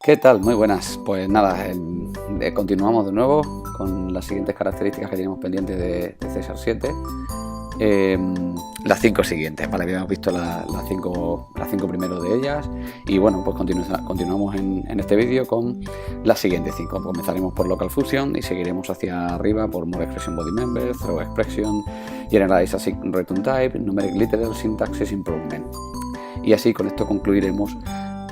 ¿Qué tal? Muy buenas. Pues nada, continuamos de nuevo con las siguientes características que tenemos pendientes de César 7. Las 5 siguientes, ¿vale? Habíamos visto las cinco primero de ellas y bueno, pues continuamos en este vídeo con las siguientes 5. Comenzaremos por Local Fusion y seguiremos hacia arriba por More Expression Body Members, Throw Expression, Generalize Async Return Type, Numeric Literal Syntaxis Improvement. Y así con esto concluiremos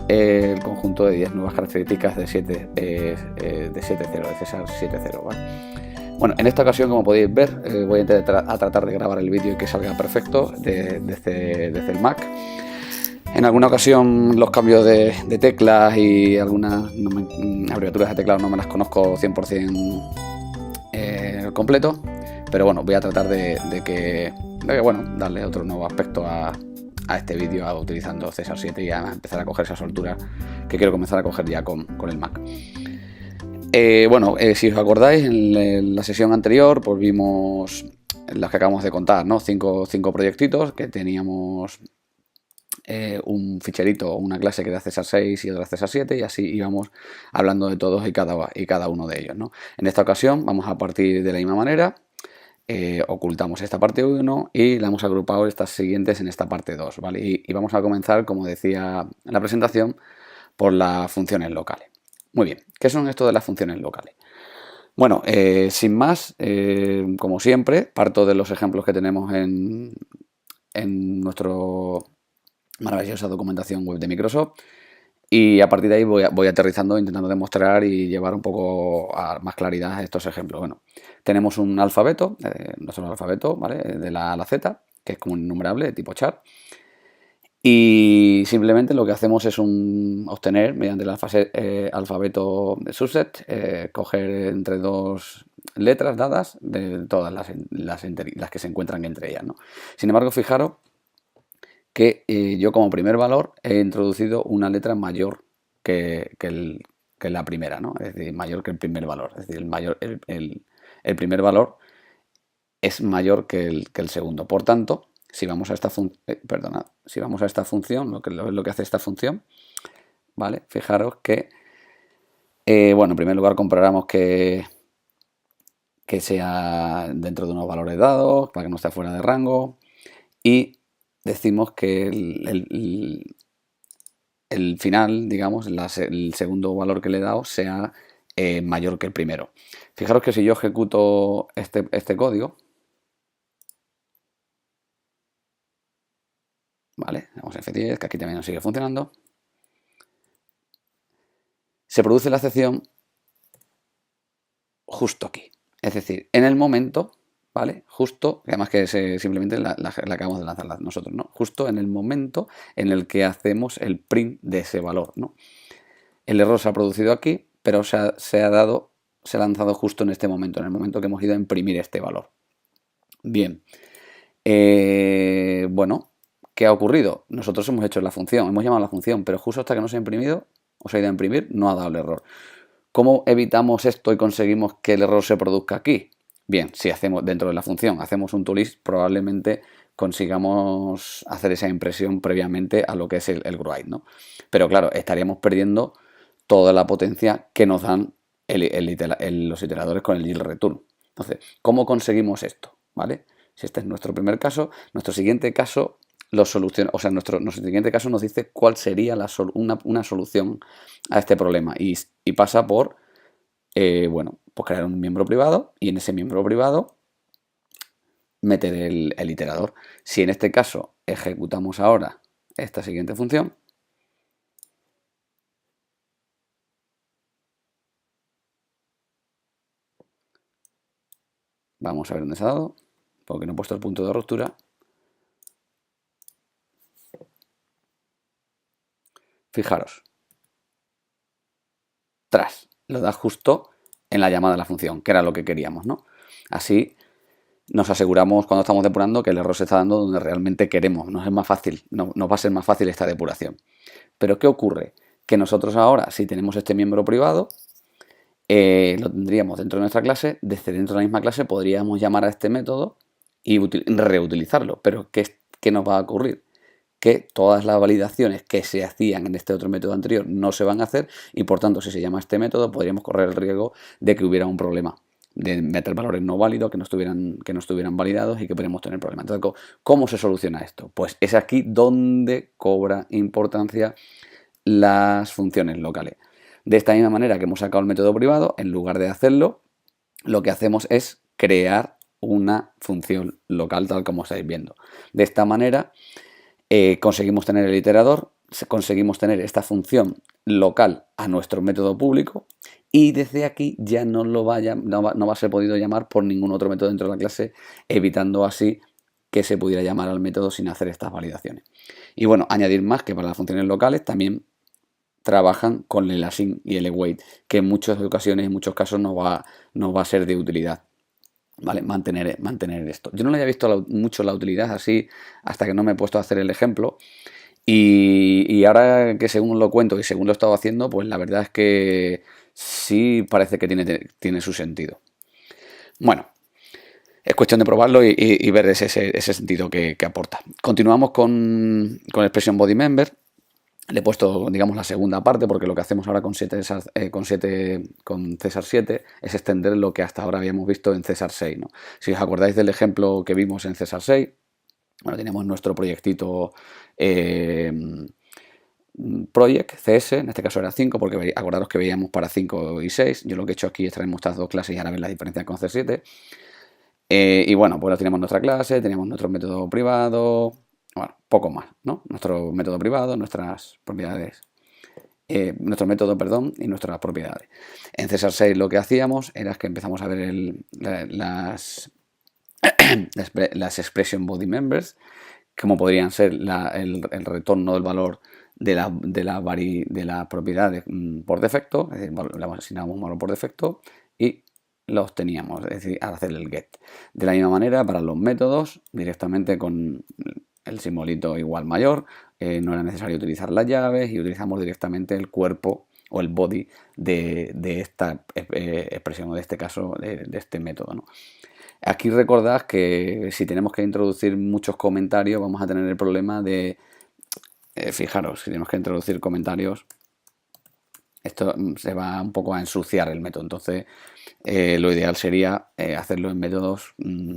el conjunto de 10 nuevas características de 7.0, de César 7.0, ¿vale? Bueno, en esta ocasión, como podéis ver, voy a tratar de grabar el vídeo y que salga perfecto desde el Mac. En alguna ocasión los cambios de teclas y algunas abreviaturas de teclado no me las conozco 100% completo, pero bueno, voy a tratar de que darle otro nuevo aspecto a este vídeo utilizando César 7 y a empezar a coger esa soltura que quiero comenzar a coger ya con el Mac. Si os acordáis, en la sesión anterior pues vimos las que acabamos de contar, ¿no? Cinco proyectitos que teníamos, un ficherito o una clase que era César 6 y otra César 7, y así íbamos hablando de todos y cada uno de ellos, ¿no? En esta ocasión vamos a partir de la misma manera. Ocultamos esta parte 1 y la hemos agrupado estas siguientes en esta parte 2, ¿vale? Y vamos a comenzar, como decía en la presentación, por las funciones locales. Muy bien, ¿qué son esto de las funciones locales? Bueno, sin más, como siempre, parto de los ejemplos que tenemos en nuestra maravillosa documentación web de Microsoft. Y a partir de ahí voy aterrizando, intentando demostrar y llevar un poco a más claridad a estos ejemplos. Bueno, tenemos un alfabeto, nuestro alfabeto, ¿vale? De la A a la Z, que es como un innumerable de tipo char. Y simplemente lo que hacemos es obtener, mediante el alfabeto de subset, coger entre dos letras dadas de todas las que se encuentran entre ellas, ¿no? Sin embargo, fijaros que yo como primer valor he introducido una letra mayor que la primera, ¿no? Es decir, mayor que el primer valor. Es decir, el primer valor es mayor que el segundo. Por tanto, si vamos a esta función, lo que hace esta función, ¿vale? Fijaros que, en primer lugar comparamos que sea dentro de unos valores dados, para que no esté fuera de rango, y decimos que el final, digamos, el segundo valor que le he dado sea mayor que el primero. Fijaros que si yo ejecuto este código, ¿vale? Vamos a F10, que aquí también nos sigue funcionando. Se produce la excepción justo aquí. Es decir, en el momento, ¿vale? Justo, además que simplemente la acabamos de lanzar nosotros, ¿no? Justo en el momento en el que hacemos el print de ese valor, ¿no? El error se ha producido aquí, pero se ha lanzado justo en este momento, en el momento que hemos ido a imprimir este valor. Bien. ¿Qué ha ocurrido? Nosotros hemos hecho la función, hemos llamado la función, pero justo hasta que no se ha imprimido, o se ha ido a imprimir, no ha dado el error. ¿Cómo evitamos esto y conseguimos que el error se produzca aquí? Bien, si hacemos dentro de la función, hacemos un toList, probablemente consigamos hacer esa impresión previamente a lo que es el GUID, ¿no? Pero claro, estaríamos perdiendo toda la potencia que nos dan los iteradores con el yield return. Entonces, ¿cómo conseguimos esto? ¿Vale? Si este es nuestro primer caso, nuestro siguiente caso nuestro siguiente caso nos dice cuál sería una solución a este problema y pasa por pues crear un miembro privado y en ese miembro privado meter el iterador. Si en este caso ejecutamos ahora esta siguiente función, vamos a ver dónde se ha dado, porque no he puesto el punto de ruptura. Fijaros, lo da justo en la llamada de la función, que era lo que queríamos, ¿no? Así nos aseguramos cuando estamos depurando que el error se está dando donde realmente queremos. Nos va a ser más fácil esta depuración. Pero ¿qué ocurre? Que nosotros ahora, si tenemos este miembro privado, lo tendríamos dentro de nuestra clase. Desde dentro de la misma clase podríamos llamar a este método y reutilizarlo. Pero ¿qué nos va a ocurrir? que todas las validaciones que se hacían en este otro método anterior no se van a hacer y por tanto si se llama este método podríamos correr el riesgo de que hubiera un problema, de meter valores no válidos que no estuvieran validados y que podríamos tener problemas. Entonces, ¿cómo se soluciona esto? Pues es aquí donde cobra importancia las funciones locales. De esta misma manera que hemos sacado el método privado, en lugar de hacerlo, lo que hacemos es crear una función local tal como estáis viendo. De esta manera conseguimos tener el iterador, conseguimos tener esta función local a nuestro método público y desde aquí ya no va a ser podido llamar por ningún otro método dentro de la clase, evitando así que se pudiera llamar al método sin hacer estas validaciones. Y bueno, añadir más que para las funciones locales también trabajan con el async y el await, que en muchas ocasiones, en muchos casos, nos va a ser de utilidad. ¿Vale? Mantener esto. Yo no le había visto mucho la utilidad así hasta que no me he puesto a hacer el ejemplo. Y ahora que según lo cuento y según lo he estado haciendo, pues la verdad es que sí parece que tiene su sentido. Bueno, es cuestión de probarlo y ver ese sentido que aporta. Continuamos con Expression Body Member. Le he puesto, digamos, la segunda parte porque lo que hacemos ahora con César 7 es extender lo que hasta ahora habíamos visto en César 6, ¿no? Si os acordáis del ejemplo que vimos en César 6, bueno, teníamos nuestro proyectito Project CS, en este caso era 5, porque acordaros que veíamos para 5 y 6. Yo lo que he hecho aquí es traer estas dos clases y ahora ver la diferencia con C7. Y bueno, pues teníamos nuestra clase, teníamos nuestro método privado, bueno, poco más, ¿no? Nuestro método privado, nuestras propiedades, nuestro método, perdón, y nuestras propiedades. En César 6 lo que hacíamos era que empezamos a ver las expression body members, como podrían ser el retorno del valor de las propiedades por defecto, es decir, le asignamos un valor por defecto y lo obteníamos, es decir, al hacer el get. De la misma manera, para los métodos, directamente con el simbolito igual mayor, no era necesario utilizar las llaves y utilizamos directamente el cuerpo o el body de esta expresión, o de este caso, de este método, ¿no? Aquí recordad que si tenemos que introducir muchos comentarios, vamos a tener el problema de, fijaros, si tenemos que introducir comentarios, esto se va un poco a ensuciar el método. Entonces, lo ideal sería hacerlo en métodos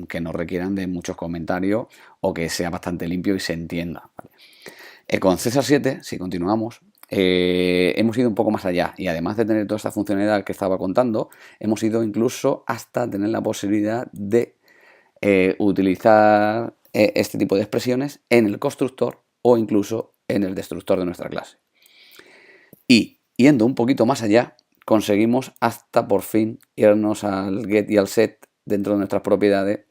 que no requieran de muchos comentarios o que sea bastante limpio y se entienda, ¿vale? Con César 7, si continuamos, hemos ido un poco más allá y además de tener toda esta funcionalidad que estaba contando, hemos ido incluso hasta tener la posibilidad de utilizar este tipo de expresiones en el constructor o incluso en el destructor de nuestra clase. Y yendo un poquito más allá, conseguimos hasta por fin irnos al get y al set dentro de nuestras propiedades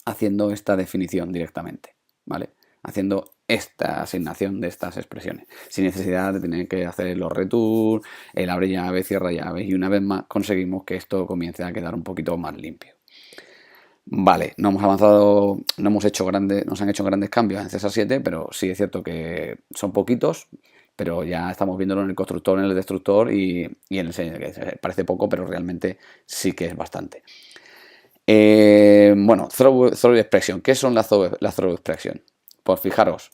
haciendo esta definición directamente, ¿vale? Haciendo esta asignación de estas expresiones, sin necesidad de tener que hacer los return, el abre llave, cierra llave, y una vez más conseguimos que esto comience a quedar un poquito más limpio. Vale, no hemos avanzado, no hemos hecho nos han hecho grandes cambios en César 7, pero sí es cierto que son poquitos, pero ya estamos viéndolo en el constructor, en el destructor y en el señor, que parece poco, pero realmente sí que es bastante. Bueno, throw expression. ¿Qué son las throw expression? Pues fijaros,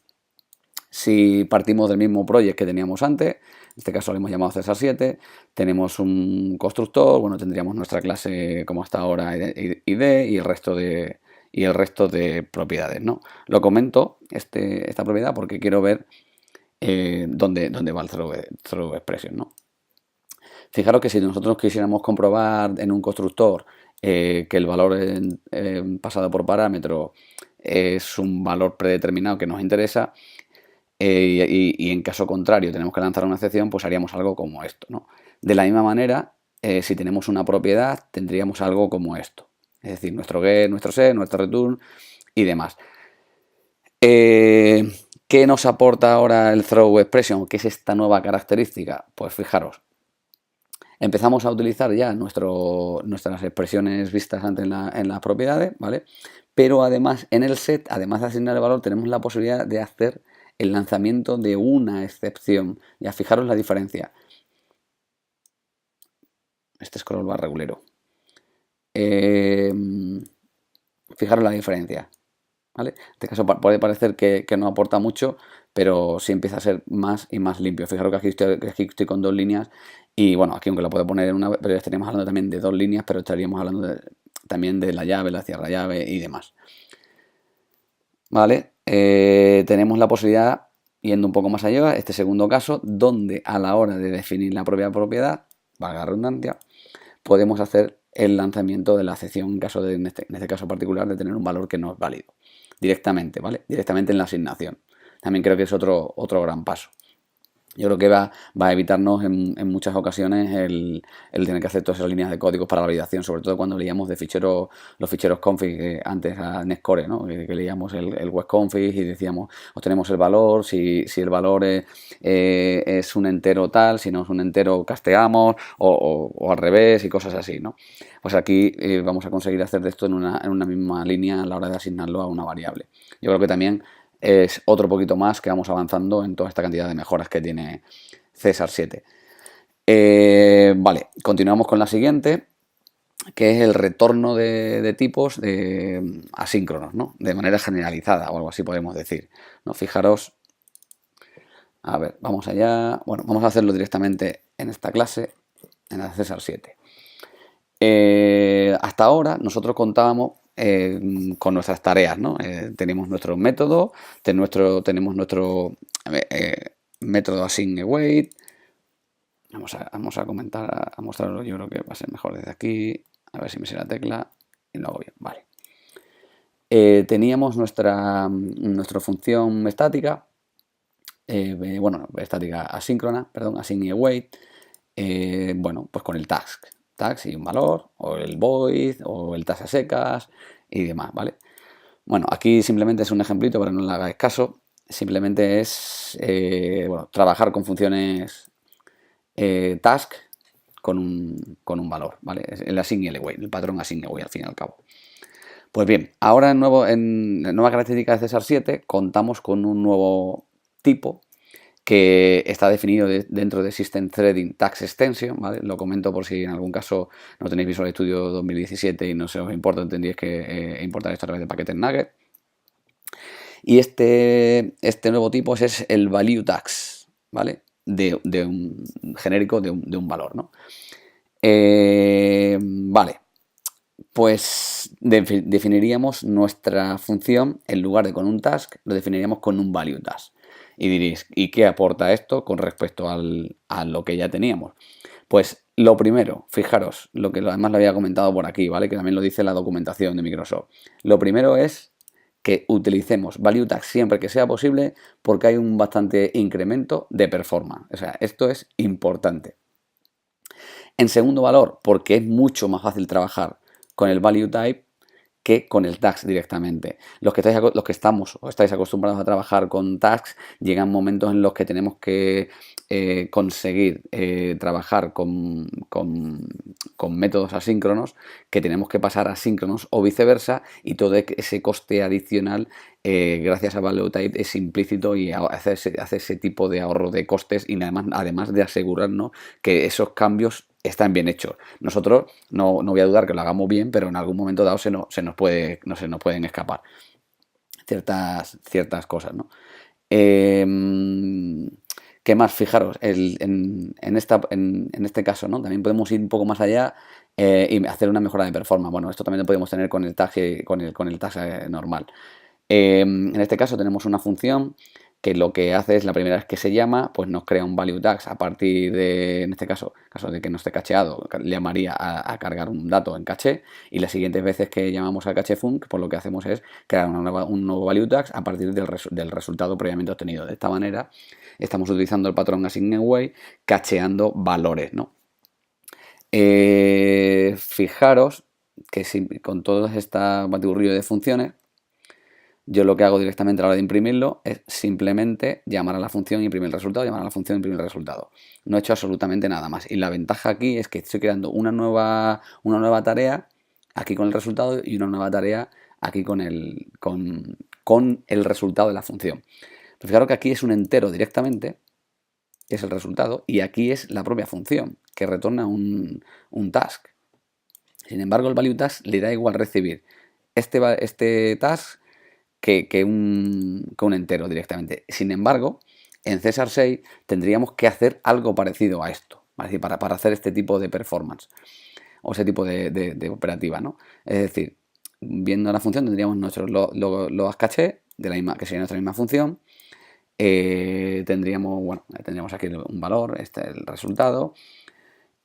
si partimos del mismo project que teníamos antes, en este caso lo hemos llamado César 7, tenemos un constructor, bueno, tendríamos nuestra clase como hasta ahora ID y el resto de propiedades, ¿no? Lo comento, esta propiedad, porque quiero ver dónde va el throw expression, ¿no? Fijaros que si nosotros quisiéramos comprobar en un constructor que el valor pasado por parámetro es un valor predeterminado que nos interesa, y en caso contrario tenemos que lanzar una excepción, pues haríamos algo como esto, ¿no? De la misma manera, si tenemos una propiedad, tendríamos algo como esto. Es decir, nuestro get, nuestro set, nuestro return y demás. ¿Qué nos aporta ahora el throw expression? ¿Qué es esta nueva característica? Pues fijaros, empezamos a utilizar ya nuestras expresiones vistas antes en las propiedades, ¿vale? Pero además en el set, además de asignar el valor, tenemos la posibilidad de hacer el lanzamiento de una excepción. Ya fijaros la diferencia. Este scroll va regulero. Fijaros la diferencia. ¿vale? En este caso puede parecer que no aporta mucho, pero sí empieza a ser más y más limpio. Fijaros que aquí estoy con 2 líneas y bueno, aquí aunque lo puedo poner en una, pero ya estaríamos hablando también de 2 líneas, pero estaríamos hablando también de la llave, la cierra llave y demás. ¿Vale? Tenemos la posibilidad, yendo un poco más allá, este segundo caso, donde a la hora de definir la propia propiedad, valga la redundancia, podemos hacer el lanzamiento de la excepción en caso de, en este caso particular, de tener un valor que no es válido. Directamente, ¿vale? Directamente en la asignación. También creo que es otro gran paso. Yo creo que va a evitarnos en muchas ocasiones el tener que hacer todas esas líneas de códigos para la validación, sobre todo cuando leíamos de ficheros, los ficheros config antes a Nextcore, ¿no? Que leíamos el web config y decíamos, obtenemos el valor, si el valor es un entero tal, si no es un entero casteamos, o al revés y cosas así, ¿no? Pues aquí vamos a conseguir hacer de esto en una misma línea a la hora de asignarlo a una variable. Yo creo que también es otro poquito más que vamos avanzando en toda esta cantidad de mejoras que tiene César 7. Vale, continuamos con la siguiente, que es el retorno de tipos asíncronos, ¿no? De manera generalizada o algo así podemos decir, ¿no? Fijaros, a ver, vamos allá. Bueno, vamos a hacerlo directamente en esta clase, en la César 7. Hasta ahora nosotros contábamos con nuestras tareas, ¿no? Tenemos nuestro método, tenemos nuestro método assign_await. Vamos a comentar, a mostrarlo, yo creo que va a ser mejor desde aquí, a ver si me sé la tecla y lo hago bien, vale. Teníamos nuestra función estática, bueno, estática asíncrona, perdón, assign_await, bueno, pues con el task y un valor, o el void, o el task a secas y demás, ¿vale? Bueno, aquí simplemente es un ejemplito para que no le hagáis caso. Simplemente es bueno, trabajar con funciones task con un valor, ¿vale? Es el assign_await, el patrón assign_await al fin y al cabo. Pues bien, ahora en nueva característica de César 7 contamos con un nuevo tipo que está definido dentro de System Threading Task Extension, ¿vale? Lo comento por si en algún caso no tenéis Visual Studio 2017 y no se os importa, tendríais que importar esto a través de paquetes Nugget. Y este nuevo tipo es el Value Tags, ¿vale? De un genérico de un valor, ¿no? Vale, pues definiríamos nuestra función, en lugar de con un task, lo definiríamos con un value task. Y diréis, ¿y qué aporta esto con respecto a lo que ya teníamos? Pues lo primero, fijaros, lo que además lo había comentado por aquí, ¿vale? Que también lo dice la documentación de Microsoft. Lo primero es que utilicemos value tags siempre que sea posible porque hay un bastante incremento de performance. O sea, esto es importante. En segundo valor, porque es mucho más fácil trabajar con el value type que con el tags directamente. Los que estamos o estáis acostumbrados a trabajar con tags, llegan momentos en los que tenemos que conseguir trabajar con métodos asíncronos, que tenemos que pasar a síncronos o viceversa, y todo ese coste adicional gracias a value type es implícito y hace ese tipo de ahorro de costes, y además de asegurarnos que esos cambios están bien hechos. Nosotros no voy a dudar que lo hagamos bien, pero en algún momento dado se nos pueden escapar ciertas cosas, ¿no? ¿Qué más? Fijaros, en este caso, ¿no? También podemos ir un poco más allá y hacer una mejora de performance. Bueno, esto también lo podemos tener con el tag, con el tag normal. En este caso tenemos una función que lo que hace es, la primera vez que se llama, pues nos crea un value tags a partir de, en este caso, en caso de que no esté cacheado, le llamaría a cargar un dato en caché, y las siguientes veces que llamamos a caché func, pues lo que hacemos es crear un nuevo value tags a partir del resultado previamente obtenido. De esta manera estamos utilizando el patrón assign_await, cacheando valores, ¿no? Fijaros que con todo este batiburrillo de funciones, yo lo que hago directamente a la hora de imprimirlo es simplemente llamar a la función, imprimir el resultado, llamar a la función, imprimir el resultado. No he hecho absolutamente nada más. Y la ventaja aquí es que estoy creando una nueva tarea aquí con el resultado y una nueva tarea aquí con el resultado de la función. Pero fijaros que aquí es un entero directamente, que es el resultado, y aquí es la propia función, que retorna un task. Sin embargo, el value task le da igual recibir este task que un entero directamente. Sin embargo, en César 6 tendríamos que hacer algo parecido a esto, ¿vale? Es decir, para hacer este tipo de performance o ese tipo de operativa, ¿no? Es decir, viendo la función tendríamos nuestros los caché, que sería nuestra misma función. Tendríamos aquí un valor, este es el resultado.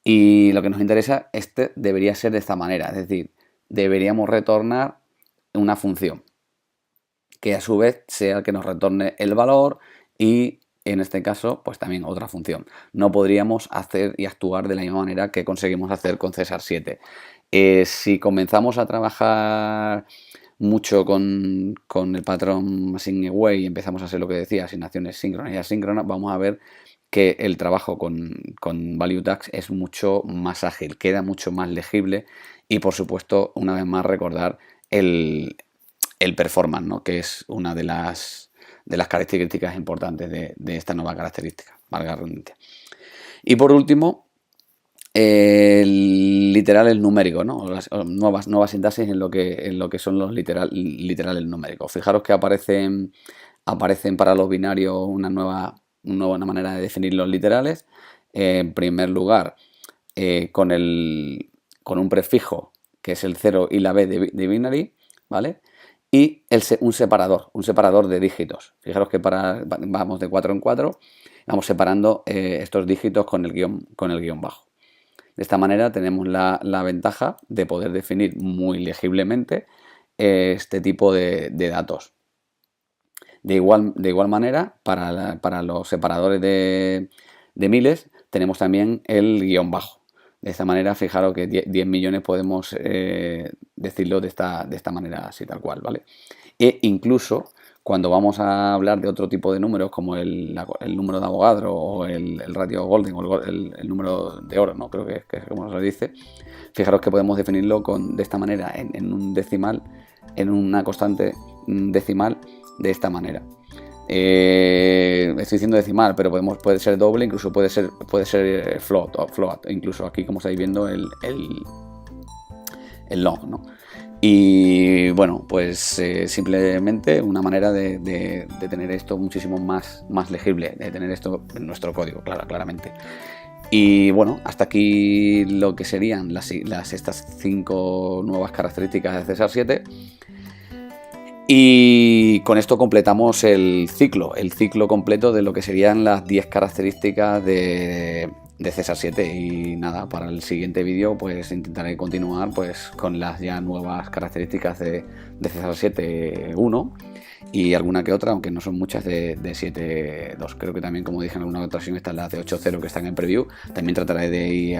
Y lo que nos interesa, este debería ser de esta manera, es decir, deberíamos retornar una función que a su vez sea el que nos retorne el valor y en este caso pues también otra función. No podríamos hacer y actuar de la misma manera que conseguimos hacer con César 7. Si comenzamos a trabajar mucho con el patrón assign away y empezamos a hacer lo que decía, asignaciones síncronas y asíncronas, vamos a ver que el trabajo con value tags es mucho más ágil, queda mucho más legible y por supuesto, una vez más recordar el performance, ¿no? Que es una de las características importantes de esta nueva característica, valga la redundancia. Y por último, literal el numérico, ¿no? Las nuevas sintaxis en lo que son los literales numéricos. Fijaros que aparecen para los binarios una nueva manera de definir los literales. En primer lugar, con un prefijo que es el 0 y la b de binary, ¿vale? Y un separador de dígitos. Fijaros que vamos de 4 en 4, vamos separando estos dígitos con el guión bajo. De esta manera tenemos la ventaja de poder definir muy legiblemente este tipo de datos. De igual manera, para los separadores de miles tenemos también el guión bajo. De esta manera, fijaros que 10 millones podemos decirlo de esta manera, así tal cual, ¿vale? E incluso cuando vamos a hablar de otro tipo de números, como el número de Avogadro o el ratio Golden o el número de oro, ¿no? Creo que es como se dice. Fijaros que podemos definirlo de esta manera, en un decimal, en una constante decimal, de esta manera. Estoy diciendo decimal, pero puede ser doble, incluso puede ser float, incluso aquí, como estáis viendo, el long, ¿no? Y bueno, pues simplemente una manera de tener esto muchísimo más legible, de tener esto en nuestro código, claramente. Y bueno, hasta aquí lo que serían estas 5 nuevas características de César 7. Y con esto completamos el ciclo completo de lo que serían las 10 características de César 7. Y nada, para el siguiente vídeo pues intentaré continuar pues con las ya nuevas características de César 7.1 y alguna que otra, aunque no son muchas, de 7.2. Creo que también, como dije en alguna ocasión, están las de 8.0 que están en preview. También trataré de ir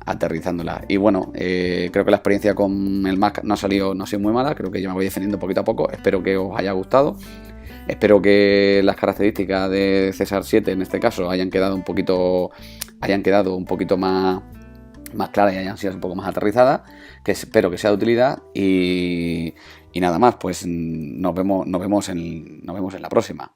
aterrizándola. Y bueno, creo que la experiencia con el Mac no ha sido muy mala. Creo que ya me voy defendiendo poquito a poco. Espero que os haya gustado. Espero que las características de César 7 en este caso hayan quedado un poquito más claras y hayan sido un poco más aterrizadas, que espero que sea de utilidad. Y nada más, pues nos vemos en la próxima.